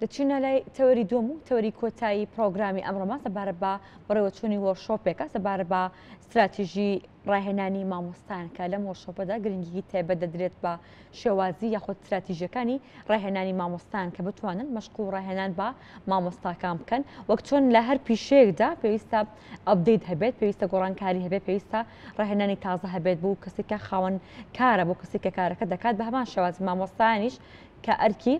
دەچینە لای تەوەری دووەم و تەوەری کۆتایی پرۆگرامی ئەمڕۆمان سەبارە بە بەڕێوەچوونی وەرشۆپێکە سەبارە بە استراتیژی ڕاهێنانی مامۆستایان کە لەم وەرشۆپەدا گرنگی تایبەت دەدرێت بە شێوازی یاخود استراتیژیەکانی ڕاهێنانی مامۆستایان کە بتوانن مەشق و ڕاهێنان بە مامۆستاکان بکەن وەک چۆن لە هەر پیشەیەکدا پێویستە ئەپدەیت هەبێت پێویستە گۆڕانکاری هەبێت پێویستە ڕاهێنانی تازە هەبێت بۆ کەسێکە خاوەن کارە بۆ کەسێکە کارەکە دەکات بە هەمان شێوازی مامۆستایانیش کە ئەرکی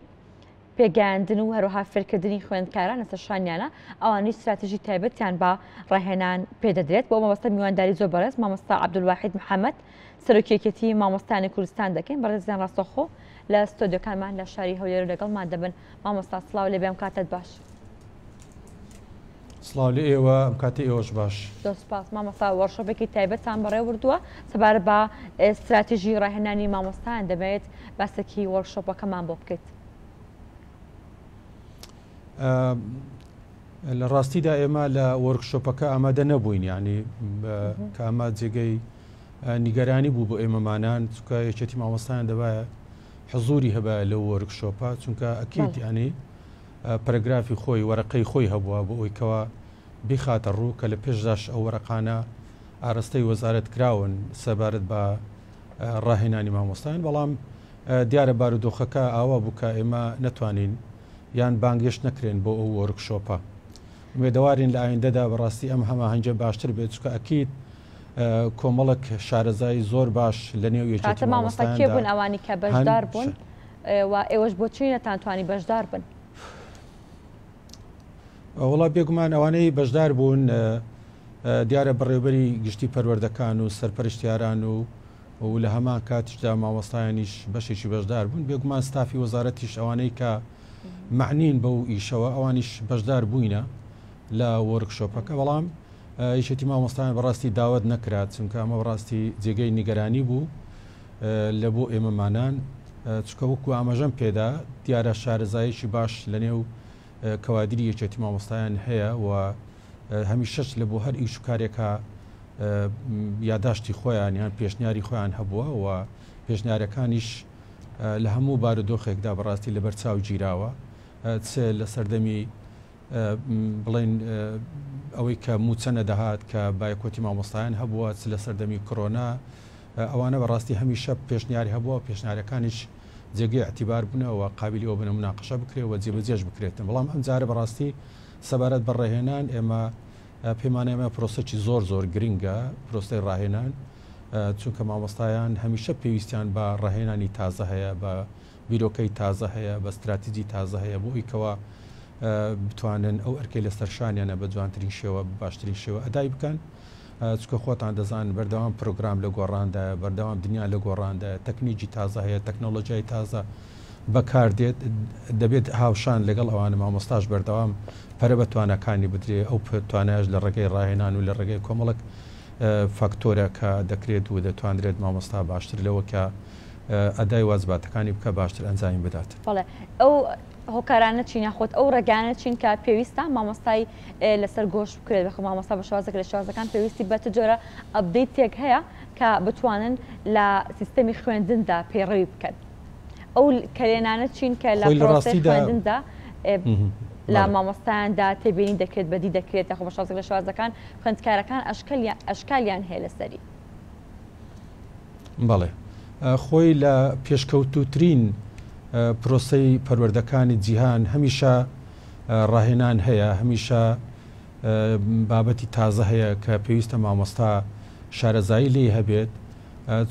پێگەیاندن و هەروەها فێرکردنی خوێندکاران لەسەر شانیانە ئەوانی استراتیژی تایبەتیان بە ڕاهێنان پێدەدرێت بۆ مامۆستا میوانداری زۆر بەڕێز مامۆستا عەبدولواحید محەممەد سەرۆکیەکێتی مامۆستانی کوردستان دەکەین بەڕێزیان ڕاستەخۆ لە ستۆدیۆکانمان لە شاری هەولێر لەگەڵمان دەبن مامۆستا سڵاو لێ بێم کاتت باش سڵاو لە ئێوە ئەم کاتی ئێوەش باش دۆسپاس مامۆستا وەرشۆپێکی تایبەتان بەڕێ وردووە سەبارە بە استراتیژی ڕاهێنانی مامۆستایان دەبێت باسێکی وەرشۆپەکەمان بۆ بکەیت لە ڕاستیدا ئێمە لە وەرکشۆپەکە ئامادە نەبووین ینی کە ئەمە جێگەی نیگەرانی بوو بۆ ئێمەمانان چونکە یەکێتی مامۆستایان دەبایە حزوری هەبە لە وەرکشۆپە چونکە ئەکیت ینی پەرەگرافی خۆی وەرەقەی خۆی هەبووە بۆ ئەوی کەوە بیخاتە ڕوو کە لە پێشداش ئەو وەرەقانە ئاراستەی وەزارەت کراون سەبارەت بە ڕاهێنانی مامۆستایان بەڵام دیارە بارودۆخەکە ئاوا بوو کە ئێمە نەتوانین یان بانگشت نەکرێن بۆ ئەو وەرکشۆپە وێدەوارین لە ئایندەدا بەڕاستی ئەم هەماهەنگە باشتر بێت چکە ئەکیت کۆمەڵک شارەزایی زۆر باش لە نێو یەکێتی مامۆستاکێ بوون ئەوانی کە بەشدار بوون و ئێوەش بۆچی نەتانتوانی بەشدار بن وڵا بێگومان ئەوانەی بەشدار بوون دیارە بەڕێوبەری گشتی پەروەردەکان و سەرپەرشتیاران و لە هەمان کاتیشدا مامۆستایانیش بەشێکی بەشدار بوون بێگومان ستافی وەزارەتیش ئەوانەی کە معنین بەو ئیشەوە ئەوانیش بەشدار بووینە لە وەرکشۆپەکە بەڵام یەکێتی مامۆستایان بەڕاستی داوت نەکرات چونکە ئەمە بەڕاستی جێگەی نیگەرانی بوو لە بۆ ئێمەمانان چکە وەکو ئاماژەم پێدا دیارە شارەزایەکی باش لە نێو کەوادری یەکێتی مامۆستایان هەیە و هەمیشەش لە بۆ هەر ئیش و کارێکە یاداشتی خۆیان یان پێشنیاری خۆیان هەبووە و پێشنیارەکانیش لە هەموو بارودۆخێکدا بەڕاستی لە بەرچاو گیراوە لە سەردەمی بڵێن ئەوەی کە موچە نەدەهات کە بایەکۆتی مامۆستایان هەبووە لە سەردەمی کۆرۆنا ئەوانە بەڕاستی هەمیشە پێشنیاری هەبووە پێشنیارەکانیش جێگەی ئەتیبار بوونەوە قابلی ئەوە بنە مناقەشە بکرێت و جێبەجێش بکرێتن بەڵام ئەم جارە بەڕاستی سەبارەت بە ڕاهێنان ئێمە پێمانە ئێمە پرۆسەی زۆر گرنگە پرۆسەی ڕاهێنان چونکە مامۆستایان هەمیشە پێویستیان بە ڕاهێنانی تازە هەیە بە بیرۆکەی تازە هەیە بە استراتیجی تازە هەیە بۆ ئەوەی بتوانن ئەو ئەرکەی لە سەرشانیانە بە جوانترین شێوە باشترین شێوە ئەدای بکەن چکە خۆتان دەزان بەردەوام پرۆگرام لە گۆڕاندا بەردەوام دنیا لە گۆڕاندا تەکنیکی تازە هەیە تەکنۆلۆژیای تازە بەکاردێت دەبێت هاوشان لەگەڵ ئەوانە مامۆستاش بەردەوام پەرە بە توانەکانی بدرێ ئەو توانایش لە ڕێگەی ڕاهێنان و لە ڕێگەی کۆمەڵک فاکتۆرە کە دەکرێت و دەتوانرێت مامۆستا باشتر لەوە کە ئەدای وازباتەکانی بکە باشتر ئەنجامی بدات. بەڵێ ئەو هۆکارانە چین یاخۆت ئەو ڕێگانە چین کە پێویستە مامۆستای لەسەر گۆشت بکرێت بەخۆ مامۆستا بە شێوازێک لە شێوازەکان پێویستی بەتە جۆرە ئەپدەیتێک هەیە کە بتوانن لە سیستەمی خوێندندا پێڕەوی بکەن. ئەو کەلێنانە چین کە لە پرۆسەی خوێندندا لە مامۆستایاندا تێبینی دەکرێت بەدی دەکرێت یاخۆ بە شێوازێک لە شێوازەکان خوێندکارەکان ئەشکالیان هەیە لەسەری. بەڵێ خۆی لە پێشکەوتوترین پرۆسەی پەروەردەکانی جیهان هەمیشە ڕاهێنان هەیە هەمیشە بابەتی تازە هەیە کە پێویستە مامۆستا شارەزایی لێ هەبێت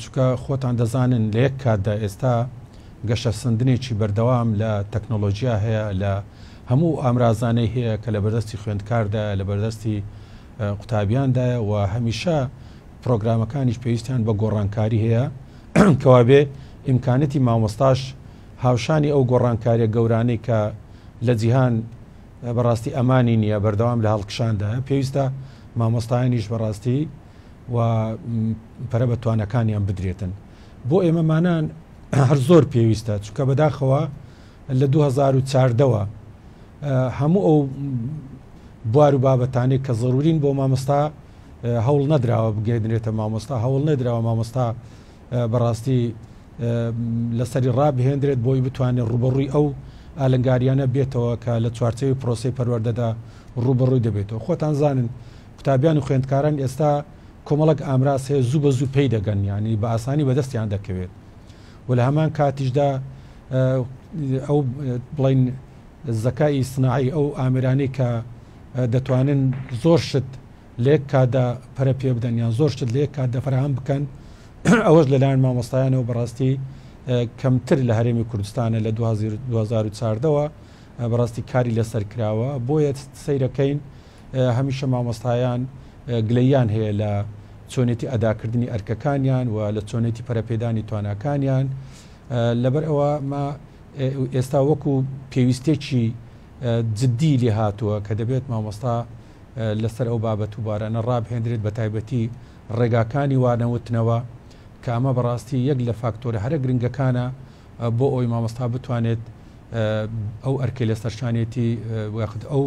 چونکە خۆتان دەزانن لە یەک کاتدا ئێستا گەشە سندنێکی بەردەوام لە تەکنۆلۆژیا هەیە لە هەموو ئامرازانەی هەیە کە لە بەردەستی خوێندکاردا لە بەردەستی قوتابیاندایە و هەمیشە پرۆگرامەکانیش پێویستیان بە گۆڕانکاری هەیە کەوابێ ئیمکانەتی مامۆستاش هاوشانی ئەو گۆڕانکاریە گەورانەی کە لە جیهان بەڕاستی ئەمانی نییە بەردەوام لە هەڵکشاندا پێویستە مامۆستایانیش بەڕاستی و پەرە بە توانەکانیان بدرێتن بۆ ئێمەمانان هەر زۆر پێویستە چونکە بەداخەوە لە 2014ەوە هەموو ئەو بوار و بابەتانێک کە ضرورین بۆ مامۆستا هەوڵ نەدراوە بگەێنرێتە مامۆستا هەوڵ نەدراوە مامۆستا بەڕاستی لەسەری ڕابهێنرێت بۆی بتوانێت ڕوبەڕووی ئەو ئالنگاریانە بێتەوە کە لە چوارچەوەی پرۆسی پەروەردەدا ڕوبەڕووی دەبێتەوە. خۆتان زانن قوتابیان و خوێندکاران ئێستا کۆمەڵک ئامراز هەیە زوو بە زوو پێی دەگەن، ینی بە ئاسانی بەدەستیان دەکەوێت و لە هەمان کاتیشدا ئەو بڵین زەکای سناعی ئەو ئامرانەی کە دەتوانن زۆر شت لێک کادا پەرە پێ بدەن یان زۆر شت لێک کات دەفراهم بکەن ئەوەش لەلایەن مامۆستایانەوە بەڕاستی کەمتر لە هەرێمی کوردستانە لە 2014ەوە بەڕاستی کاری لەسەر کراوە. بۆیە سەیرەکەین هەمیشە مامۆستایان گلەیان هەیە لە چۆنێتی ئەداکردنی ئەرکەکانیان و لە چۆنێتی پەرەپێدانی تواناکانیان. لەبەر ئەوە ما ئێستا وەکو پێویستێکی جددی لێ هاتووە کە دەبێت مامۆستا لەسەر ئەو بابەت و بارانە ڕابهێنرێت بە تایبەتی ڕێگاکانی وانەوتنەوە کە ئەمە بەڕاستی یەک لە فاکتۆرە هەرە گرنگەکانە بۆ ئەوی مامۆستا بتوانێت ئەو ئەرکەی لە سەرشانێتی وەخت ئەو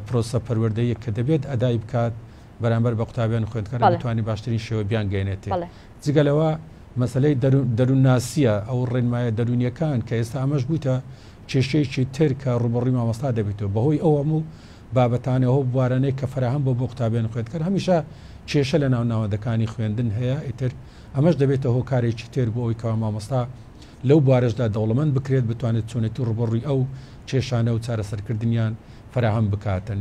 پرۆسە پەروەردەیە کە دەبێت ئەدای بکات بەرامبەر بە قوتابیان خوێندکارە بتوانانی باشترین شێوە بیان گەێنێتێ. جگەلەوە مەسلەی دەروونناسیە ئەو ڕێنمایە دەرونیەکان کە ئێستا ئەمەش بوویتە کێشەیەکی تر کە ڕوبەڕووی مامۆستا دەبێتەوە بەهۆی ئەو هەموو بابەتانە هەو بوارانەی کە فراهم بۆ قوتابیان خوێندکار هەمیشە کێشە لە ناوناوەندەکانی خوێندن هەیە. ئیتر ئەمەش دەبێتە هۆکارێکی تر بۆ ئەوی کەوا مامۆستا لەو بارەشدا دەوڵەمەند بکرێت بتوانێت چۆنێتی ڕوبەڕووی ئەو کێشانە و چارەسەرکردنیان فراهم بکاتن.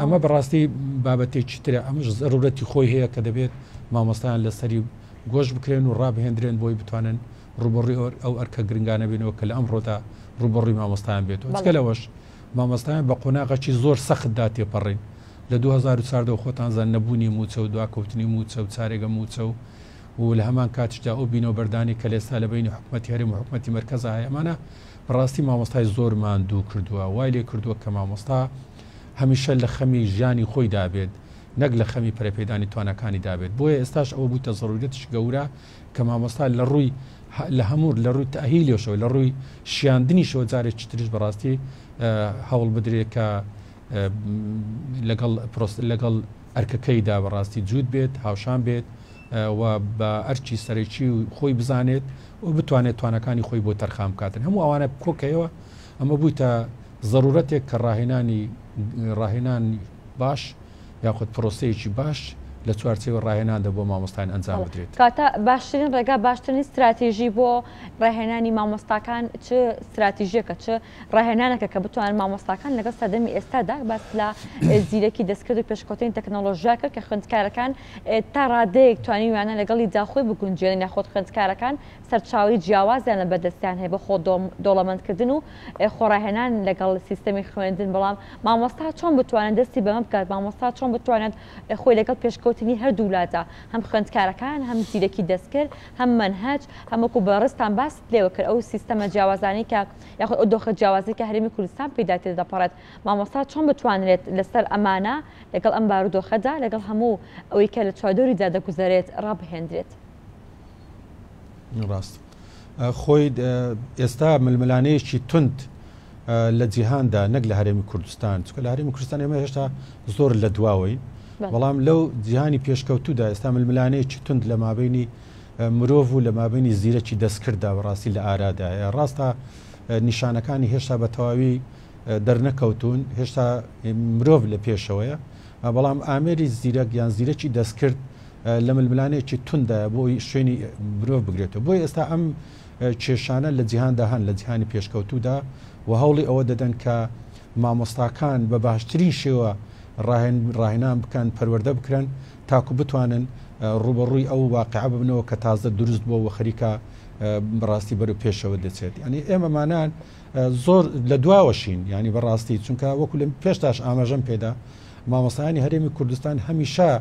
ئەمە بەڕاستی بابەتێکی ترە ئەمەش ضرورەتی خۆی هەیە کە دەبێت مامۆستایان لەسەری گۆش بکرێن و ڕابهێنرێن بۆی بتوانن ڕوبەڕووی ئەو ئەرکە گرنگانە بێنەوە کە لە ئەمڕۆدا ڕوبەڕووی مامۆستایان بێتەوە. جگەلەوەش مامۆستایان بە قۆناغەکی زۆر سەختدا تێپەڕین لە 2014 خۆتان زان نەبوونی موچە و دواکەوتنی موچە و چارێگە موچە و لە هەمان کاتیشدا ئەو بینەوەبەردانی کە لێستا لە بینی حکوومەتی هەرێم و حکوومەتی مەرکەزە هەیە ئەمانە بەڕاستی مامۆستای زۆرمان دوو کردووە. وای لێ کردووە کە مامۆستا هەمیشە لە خەمی ژیانی خۆی دابێت نەک لە خەمی پەرەپێدانی توانەکانی دابێت. بۆیە ئێستاش ئەوە بووتە ضرورەتش گەورە کە مامۆستا لە ڕووی لە هەموو لە ڕووی تەهیلێشەوە لە ڕووی شیاندنیشەوە جارێکی تریش بەڕاستی هەوڵ بدرێت کە لەگەڵ ئەرکەکەیدا بەڕاستی جوود بێت هاوشان بێت و بە ئەرچی سەرەکی و خۆی بزانێت و بتوانێت توانەکانی خۆی بۆ تەرخام کاتن. هەموو ئەوانە کۆکەوە ئەمە بوویتە ضرورەتێک کە ڕاهێنانی باش یاخود پرۆسەیەکی باش لە چوارچێوە ڕاهێناندا بۆ مامۆستایان ئەنجام بدرێت. کاتە باشترین ڕێگا باشترین استراتیژی بۆ ڕاهێنانی مامۆستاکان چ استراتیژیەکە چ ڕاهێنانەکە کە بتوانن مامۆستاکان لەگەڵ سەردەمی ئێستادا باس لە زیرەکی دەستکرد و پێشکەوتنی تەکنۆلۆژیا کرد کە خوێندکارەکان تا ڕادەیەک توانی ویانە لەگەڵی داخۆی بگونجێنن یاخۆت خوێندکارەکان سەرچاوی جیاوازیان لە بەردەستیان هەیە بە خۆ دۆڵەمەندکردن و خۆڕاهێنان لەگەڵ سیستەمی خوێندن. بەڵام مامۆستا چۆن بتوانێت دەستی بەمە بکات مامۆستا چۆن بتوانێت خۆی لەگەڵ پێشکەوتنی هەردوو وڵاتە هەم خوێندکارەکان هەم زیرەکی دەستکرد هەم منهەج هەمووکو بەڕستان باست لێوە کرد ئەو سیستەمە جیاوازانی کە یاخود ئەو دۆخە جیاوازی کە هەرێمی کوردستان پێدا تێ دەپەڕێت مامۆستا چۆن بتوانێت لەسەر ئەمانە لەگەڵ ئەم بارودۆخەدا لەگەڵ هەموو ئەوەی کە لە چوادۆریدا دەگوزارێت ڕابهێنرێت. ڕاست خۆی ئێستا ململانەیەکی تند لە جیهاندا نەک لە هەرێمی کوردستان چکە لە هەرێمی کوردستان ئێمە هێشتا زۆر لە دواوەی بەڵام لەو جیهانی پێشکەوتوودا ئێستا ململانەیەکی تند لە مابینی مرۆڤ و لە مابینی زیرەکی دەستکرددا بەڕاستی لە ئارادا ڕاستە نیشانەکانی هێشتا بە تەواوی دەرنەکەوتون هێشتا مرۆڤ لە پێشەوەیە بەڵام ئامێری زیرەک یان زیرەکی دەستکرد لە ململانەیەکی توندا بۆی شوێنی مرۆڤ بگرێتەوە. بۆی ئێستا ئەم کێشانە لە جیهاندا هەن لە جیهانی پێشکەوتوودا و هەوڵی ئەوە دەدەن کە مامۆستاکان بە باشترین شێوە ڕاهێنان بکەن پەروەردە بکرێن تاکو بتوانن ڕوبەڕووی ئەو واقعە ببنەوە کە تازە دروست بووە و خەریکە بەڕاستی بەرەو پێشەوە دەچێت. ینی ئێمەمانان زۆر لە دواوەشین ینی بەڕاستی چونکە وەکو لە پێشتاش ئاماژەم پێدا مامۆستایانی هەرێمی کوردستان هەمیشە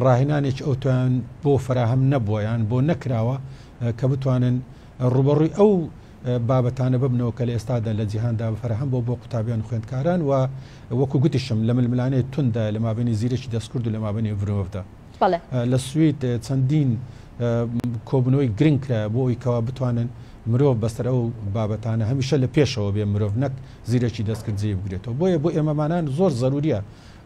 ڕاهێنانێک ئەوتوان بۆ فراهم نەبووە یان بۆ نەکراوە کە بتوانن ڕوبەڕووی ئەو بابەتانە ببنەوە کە لە ئێستادا لە جیهاندا فراهم بۆ قوتابیان و خوێندکاران و وەکو گوتیشم لە ململانەیە توندا لە مابینی زیرەکی دەستکرد و لە مابینی مرۆڤدا لە سوید چەندین کۆبنەوەی گرنگکرا بۆ ئەوی کەوا بتوانن مرۆڤ بەسەر ئەو بابەتانە هەمیشە لە پێشەوە بێ مرۆڤ نەک زیرەکی دەستکردجێ بگرێتەوە بۆیە بۆ ئێمەمانان زۆر زەروریە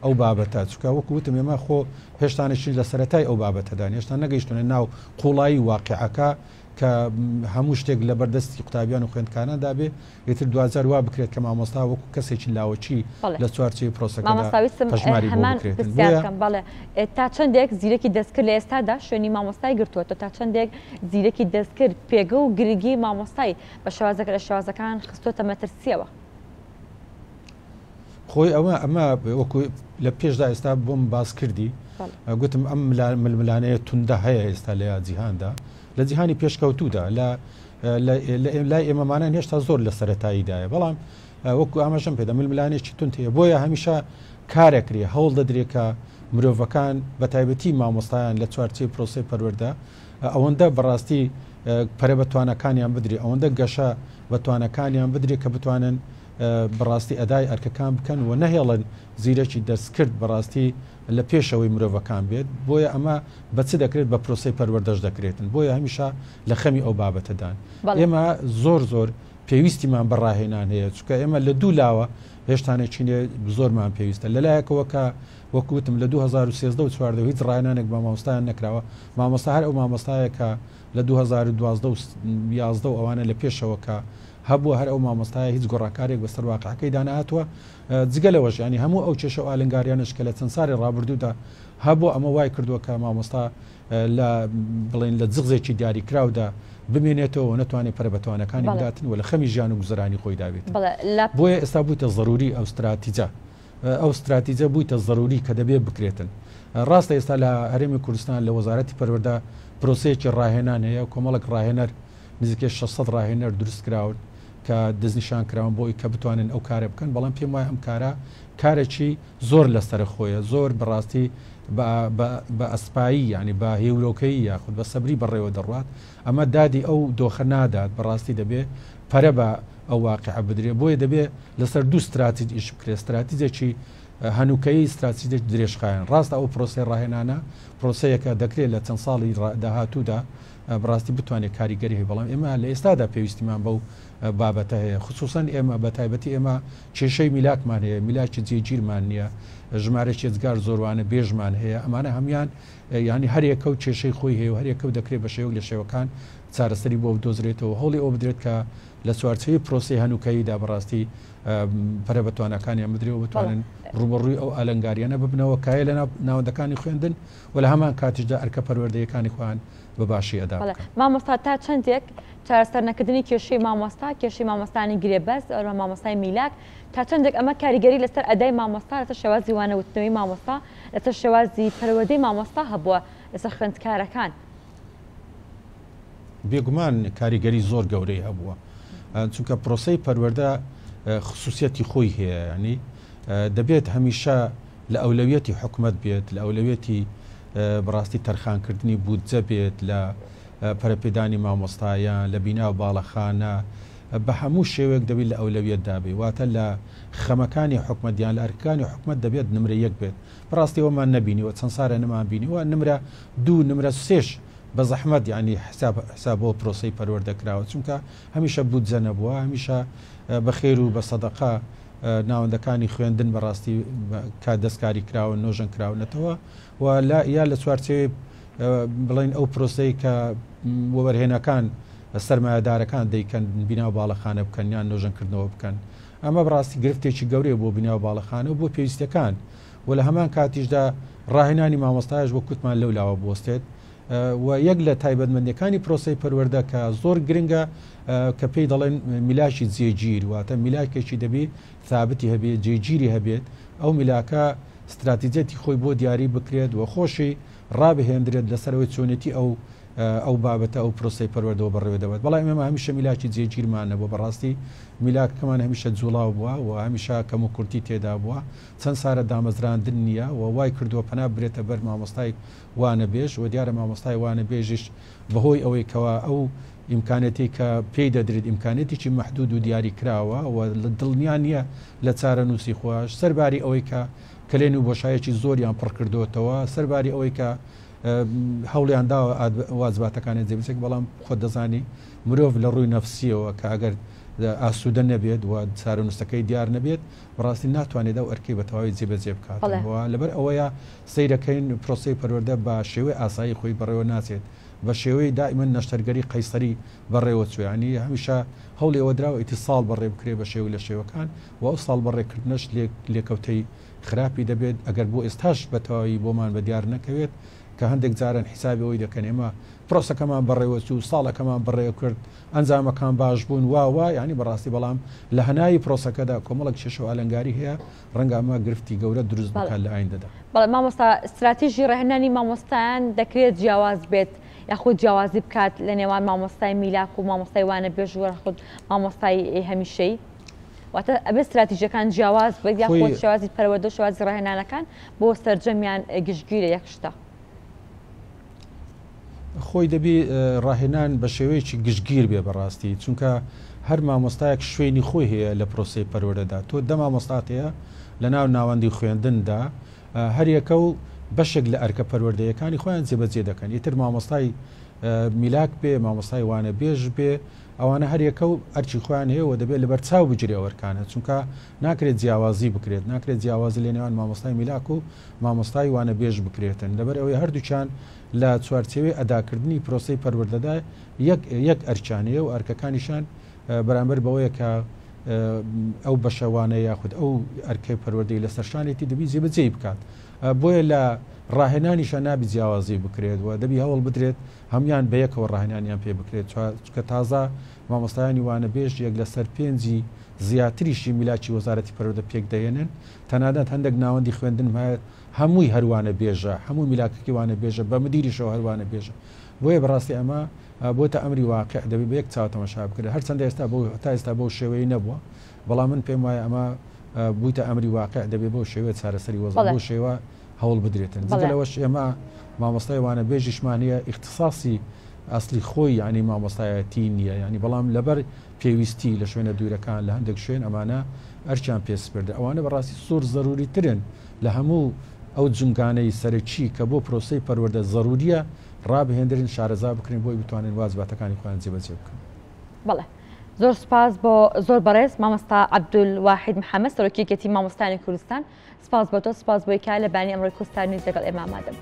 ئەو بابەتە چکە وەکو وتم ئێمە خۆ هێشتانشی لە سەرەتای ئەو بابەتەدان هێشتا نەگەیشتونە ناو قوڵایی واقعەکە کە هەموو شتێک لە بەردەستی قوتابیان و خوێندکانەدا بێ ئیتر 2000 وا بکرێت کە مامۆستا وەکو کەسێکی لاوەچی لە چوارچێ پرۆسەکەدا پەشماری بۆ بکرێتن. بەڵێ تا چەندێک زیرەکی دەستکرد لە ئێستادا شوێنی مامۆستای گرتووەتە تا چەندێک زیرەکی دەستکرد پێگە و گرنگی مامۆستای بە شێوازەکە لە شێوازەکان خستۆتە مەترسیەوە. خۆی ئەمە وەکو لە پێشدا ئێستا بۆم باس کردی گوتم ئەم ململانەیە توندە هەیە ئێستا لە جیهاندا لە جیهانی پێشکەوتوودا لای ئێمەمانان هێشتا زۆر لە سەرەتاییدایە بەڵام وەکو ئاماژەم پێدا ململانێکی تند هەیە بۆیە هەمیشە کارێکری هەوڵ دەدرێت کە مرۆڤەکان بە تایبەتی مامۆستایان لە چوارچێ پرۆسی پەروەردە ئەوەندە بەڕاستی پەرە بەتوانەکانیان بدرێت ئەوەندە گەشە بەتوانەکانیان بدرێت کە بتوانن بەڕاستی ئەدای ئەرکەکان بکەن و نەهێڵن زیرەکی دەستکرد بەڕاستی لە پێشەوەی مرۆڤەکان بێت بۆیە ئەمە بە چ دەکرێت بە پرۆسی پەروەردەش دەکرێتن بۆیە هەمیشە لە خەمی ئەو بابەتەدان ئێمە زۆر پێویستیمان بەڕاهێنان هەیە چکە ئێمە لە دوو لاوە هێشتانێکچینێ زۆرمان پێویستە لەلایەکەوە کە وەکوتم لە 2013 و 14 هیچ ڕاهێنانێک بە مامۆستایان نەکراوە مامۆستا هەر ئەو مامۆستایەکە لە 2012 و 11 ئەوانە لە پێشەوە کە هەبووە هەر ئەو مامۆستایە هیچ گۆڕاکارێک بەسەر واقعەکەی دانهاتوە جگەلەوەش ینی هەموو ئەو کێشە و ئالنگاریانش کە لە چەند ساری ڕابردوودا هەبووە ئەمە وای کردووە کە مامۆستا لە بڵێن لە جغزێکی دیاریکراودا بمێنێتەوە نەتوانێت پەرە بەتوانەکانی بداتن و لە خەمی ژیان و گوزەرانی خۆی دابێت بۆیە ئێستا بوویتە ضروری ئەو استراتیجە بوویتە ضروری کە دەبێت بکرێتن ڕاستە ئێستا لە هەرێمی کوردستان لە وەزارەتی پەروەردە پرۆسەیەکی ڕاهێنان هەیە و کۆمەڵک ڕاهێنەر نزیکە 600 ڕاهێنەر دروست کراون کە دەستنیشان کراون بۆی کە بتوانن ئەو کارە بکەن بەڵام پێم وایە ئەم کارە کارێکی زۆر لەسەر خۆیە زۆر بەڕاستی بە ئەسپایی ینی بە هێورۆکەی یاخود بە سەبری بەڕێوە دەڕوات ئەمە دادی ئەو دۆخە نادات بەڕاستی دەبێت پەرە بە ئەو واقعە بدرێت بۆیە دەبێت لەسەر دوو استراتیژی ئیش بکرێت استراتیجێکی هەنووکەی استراتیژێک درێژخایەن ڕاستە ئەو پرۆسی ڕاهێنانە پرۆسەیەکە دەکرێت لە چەند ساڵی داهاتوودا بڕاستی بتوانێت کاریگەری هەیە بەڵام ئێمە لە ئێستادا پێویستیمان بەو بابەتە هەیە خصوصەن ئێمە بە تایبەتی ئێمە کێشەی میلاکمان هەیە میلاکی جێگیرمان نییە ژمارەی ێزگار زۆروانە بێژمان هەیە ئەمانە هەمان ینی هەرێکە و کێشەی خۆی هەیە و هەرێکە و دەکرێت بە شێوەک لە شێوەکان چارەسەری بۆ دۆزرێتەوە هەوڵی ئەو بدرێت کە لە چوارچەی پرۆسی هەنووکەیدا بەڕاستی پەرە بەتوانەکانیان بدرێەوە بتوانن ڕوبەڕووی ئەو ئالنگاریانە ببنەوە کایە لە ناوەندەکانی خوێندن و لە هەمان کاتیشدا ئەرکە پەروەردەیەکانی خۆیان بە باشی ئەدا مامۆستا تا چەندێک چارەسەرنەکردنی کێشەی مامۆستا کێشەی مامۆستانی گرێبەست ئەوە مامۆستای میلاک تا چەندێک ئەمە کاریگەری لەسەر ئەدای مامۆستا لەسەر شێوازی وانەوتنەوەی مامۆستا لەسەر شێوازی پەروەردەی مامۆستا هەبووە لەسەر خوێندکارەکان بێگومان کاریگەری زۆر گەورەی هەبووە چونکە پرۆسەی پەروەردە خصوصیەتی خۆی هەیە ینی دەبێت هەمیشە لە ئەولەویەتی حکومت بێت لە ئەولەویەتی بەڕاستی تەرخانکردنی بودجە بێت لە پەرەپێدانی مامۆستایان لە بینا و باڵەخانە بە هەموو شێوەیەک دەبێت لە ئەولەویەت دابێت واتە لە خەمەکانی حکومەتیان لە ئەرکانی حکومت دەبێت نمرە یەک بێت بەڕاستی ئەومان نەبینیوە چەند سارە نەمان بینیوە نمرە دوو نمرە سێش بە زەحمەت ینی حسابەوە پرۆسی پەروەردەکراوە چونکە هەمیشە بودجە نەبووە هەمیشە بە خێر و بە سەدەقە ناوەندەکانی خوێندن بەڕاستی کات دەستکاری کراون نۆژن کراونەتەوە و یا لە چوارچێ بڵین ئەو پرۆسەی کە وەبەرهێنەکان سەرمایهدارەکان دەیکەن بینا و باڵەخانە بکەن یان نۆژنکردنەوە بکەن ئەمە بەڕاستی گرفتێکی گەورەیە بۆ بینا و باڵەخانە و بۆ پێویستەکان و لە هەمان کاتیشدا ڕاهێنانی مامۆستایش وە کوتمان لەو لاوە بۆستێت و یەک لە تایبەتمەندەکانی پرۆسی پەروەردە کە زۆر گرنگە کە پێی دەڵێن میلاکی جێگیر واتە میلاکێکی دەبێت ثابتی هەبێت جێگیری هەبێت ئەو میلاکە استراتیجەتی خۆی بۆ دیاری بکرێت و خۆشی ڕابهێندرێت لەسەرەوەی چۆنێتی ئەو بابەتە ئەو پرۆسی پەروەردەوە بەڕێوە دەبێت بەڵام ئێمە هەمیشە میلاکی جێگیرمانە بۆ بەڕاستی میلاکەمان هەمیشە جوڵاو بووە و هەمیشە کەم و کورتی تێدا بووە چەند سارە دامەزراندن نییە و وای کردووە پەنا برێتە بەر مامۆستای وانە بێژ و دیارە مامۆستای وانە بێژش بەهۆی ئەوەی کەوا ئەو ئیمکانەتی کە پێی دەدرێت ئیمکانێتێکی مەحدود و دیاری کراوە و لە دڵنیا نییە لە چارە نووسی خۆش سەرباری ئەوەی کە کلێن و بۆشایەکی زۆریان پڕ کردوتەوە سەرباری ئەوەی کە هەوڵیاندا وازباتەکانی جێبچێک بەڵام خۆت دەزانی مرۆڤ لە ڕووی نەفسیەوە کە ئەگەر ئاسوودە نەبێت و چارەنووسەکەی دیار نەبێت بەڕاستی ناتوانێت ئەو ئەرکی بەتەواوی جێبەجێ بکاتەوە لەبەر ئەوەیە سیرەکەین پرۆسی پەروەردە بە شێوەی ئاسایی خۆی بەڕێوە ناچێت بە شێوەی دائیمەن نەشتەرگەری قەیسەری بەڕێوە چوێنی هەمیشە هەوڵی ئەوەدراوە ئیتیساڵ بەڕێ بکرێ بە شێوی لە شێوەکان و ئەو ساڵ بەڕێکردنەش لێکەوتەی خراپی دەبێت ئەگەر بۆ ئێستاش بەتەواوی بۆمان بە دیار نەکەوێت کە هەندێک جاران حیسابی ئەوی دەکەن ئێمە پرۆسەکەمان بەڕێوە چوو ساڵەکەمان بەڕێوە کرد ئەنجامەکان باش بوون وا ینی بەڕاستی بەڵام لە هەنایی پرۆسەکەدا کۆمەڵک کێش و ئالەنگاری هەیە ڕەنگە گرفتی گەورە دروست بکات لە ئایندەدا. بەڵام مامۆستا استراتیژی ڕێهێنانی مامۆستایان دەکرێت جیاواز بێت یاخود جیاوازی بکات لە نێوان مامۆستای میلاک و مامۆستای وانە بێژ و خود مامۆستای هەمیشەی واتە ئەبێ استراتیژیەکان جیاواز بێت یاخود شێوازی پەروەردە و شێوازی ڕێهێنانەکان بۆ سەرجەمیان گشتگیرە یەک شتە. خۆی دەبی ڕاهێنان بە شێوەیەکی گشتگیر بێ بەڕاستی چونکە هەر مامۆستایەک شوێنی خۆی هەیە لە پرۆسی پەروەردەدا تۆ دە مامۆستات هەیە لە ناو ناوەندی خوێندندا هەریەکە و بەشێک لە ئەرکە پەروەردەیەکانی خۆیان جێبەجێ دەکەن ئیتر مامۆستای میلاک بێ مامۆستای وانە بێژ بێ ئەوانە هەریەکە و ئەرچی خۆیان هەیە و دەبێت لەبەر چاو بگیرێ ئەوەرکانە چونکە ناکرێت جیاوازی بکرێت ناکرێت جیاوازی لە نێوان مامۆستای میلاک و مامۆستای وانە بێژ بکرێتن لەبەر ئەوەی هەردووچان لە چوارچێوەی ئەداکردنی پرۆسی پەروەردەدا یەک ئەرچانەیە و ئەرکەکانیشان بەرامبەر بەوەیە کە ئەو بەشەوانە یاخود ئەو ئەرکەی پەروەردەی لە سەرشانێتی دەبی جێبەجێ بکات بۆیە لە ڕاهێنانیشە نابی جیاوازی بکرێت و دەبی هەوڵ بدرێت هەمان بەیەکەوە ڕاهێنانیان پێ بکرێت کە تازە مامۆستایانی وانە بێژ یەک لەسەر پێنجی زیاتریشی میلاکی وەزارەتی پەروەردە پێک دەهێنن تەنانەت هەندێک ناوەندی خوێندن هەمووی هەروانە بێژە هەموو میلاکەکەی وانە بێژە بە مدیریشەوە هەروانە بێژە بۆیە بەڕاستی ئەمە بۆتە ئەمری واقع دەبی بە یەک چاو تەماشا بکرێت هەرچەندە تا ئێستا بۆ شێوەی نەبووە بەڵام من پێم وایە ئەمە بوویتە ئەمری واقع دەبێت بۆ شێوەیە چارەسەری وەزار بۆ شێوە هەوڵ بدرێتن لەوەش ئێمە مامۆستای وانە بێژیشمانە اختصاصی ئەسلی خۆی ینی مامۆستایەتی نییە ینی بەڵام لەبەر پێویستی لە شوێنە دوورەکان لە هەندێک شوێن ئەمانە ئەرچیان پێسپردە ئەوانە بەڕاستی زۆر ضروری ترن لە هەموو ئەو جنگانەی سەرچی کە بۆ پرۆسی پەروەردە ضروریە ڕابهێنرین شارەزا بکرین بۆی بتوانین وازباتەکانی خۆیان جێبەجێ بکەن. بەڵێ زۆر سپاس بۆ زۆر بەڕێز مامۆستا عەبدولواحید محەممەد سەرۆکیەتی مامۆستانی کوردستان سپاس بۆ تۆ سپاس بۆی کا لە بانی ئەمڕۆی کوردستانی لەگەڵ ئێمە ئامادەم.